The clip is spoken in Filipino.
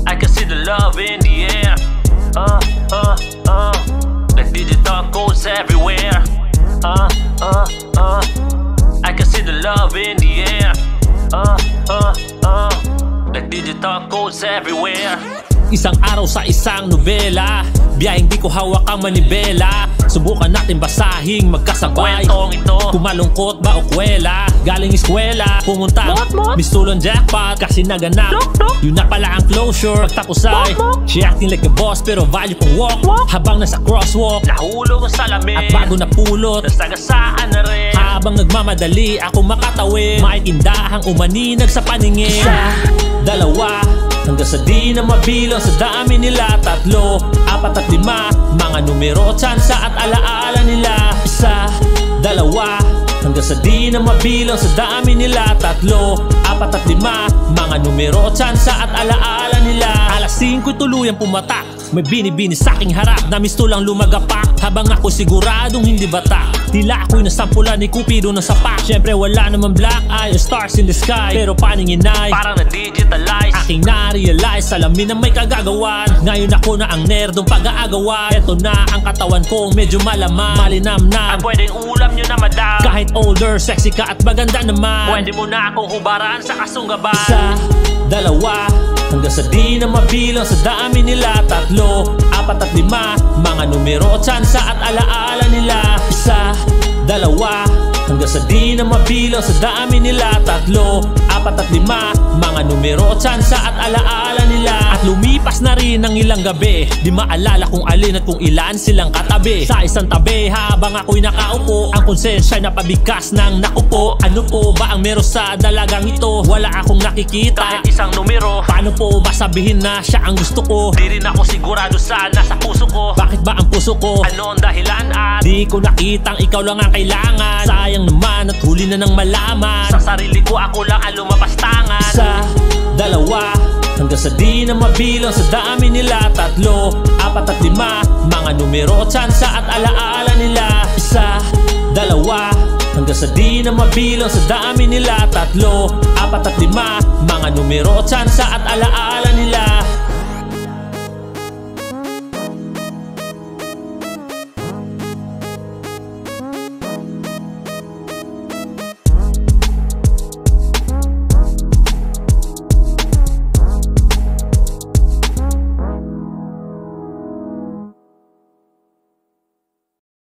I can see the love in the air. Like digital codes everywhere. I can see the love in the air. Like digital codes everywhere. Isang araw sa isang nobela, biyaheng di ko hawak ang manibela. Subukan natin basahing magkasabay. Kwentong ito, kumalungkot ba o kwela? Galing eskwela, pumunta mistulong jackpot kasi naganap. Yun na pala ang closure. Pagtapos ay she acting like a boss pero value pang walk. Habang nasa crosswalk, nahulog ang salamin. at bago napulot, nasagasaan na rin. habang nagmamadali ako makatawid, may tindahang umaninag sa paningin. Isa, dalawa, hanggang sa di na mabilang sa dami nila. 3, 4 at 5, mga numero, tsansa at alaala nila. Isa, dalawa, hanggang sa di na mabilang sa dami nila. 3, 4 at 5, mga numero, tsansa at alaala nila. Alas 5 tuluyang pumatak, may binibini sa aking harap na misto lang lumagapak. Habang ako siguradong hindi bata, tila ako'y nasampulan ni Cupido ng sapak. Syempre wala naman black eye or stars in the sky, pero paningin ay parang na-digitalize. aking na-realize, salamin na may kagagawan. Ngayon ako na ang nerdong pag-aagawan. Eto na ang katawan kong medyo malaman, malinamnam. Ang pwedeng ulam nyo na madam. Kahit older, sexy ka at maganda naman, Pwede mo na akong hubaran sa kasunggaban. isa, dalawa, hanggang sa di na mabilang sa dami nila. 3, 4 at 5, mga numero, tsansa at alaala nila. Isa, dalawa, hanggang sa di na mabilang sa dami nila. 3, 4 at 5, mga numero, tsansa at alaala nila. At lumipas na rin ang ilang gabi, di maalala kung alin at kung ilan silang katabi. Sa isang tabi habang ako'y nakaupo, ang konsensya'y napabigkas ng nakupo. Ano po ba ang meron sa dalagang ito? Wala akong nakikita, Kahit isang numero, paano po ba sabihin na siya ang gusto ko? di rin ako sigurado sa nasa puso ko. Bakit ba ang puso ko Ano ang dahilan at di ko nakitang ikaw lang ang kailangan? Sayang naman at huli na ng malaman. sa sarili ko ako lang ang lumapastangan. Isa, dalawa, hanggang sa di na mabilang sa dami nila. 3, 4 at 5, mga numero, tsansa at alaala nila. Isa, dalawa, hanggang sa di na mabilang sa dami nila. 3, 4 at 5, mga numero, tsansa at alaala nila.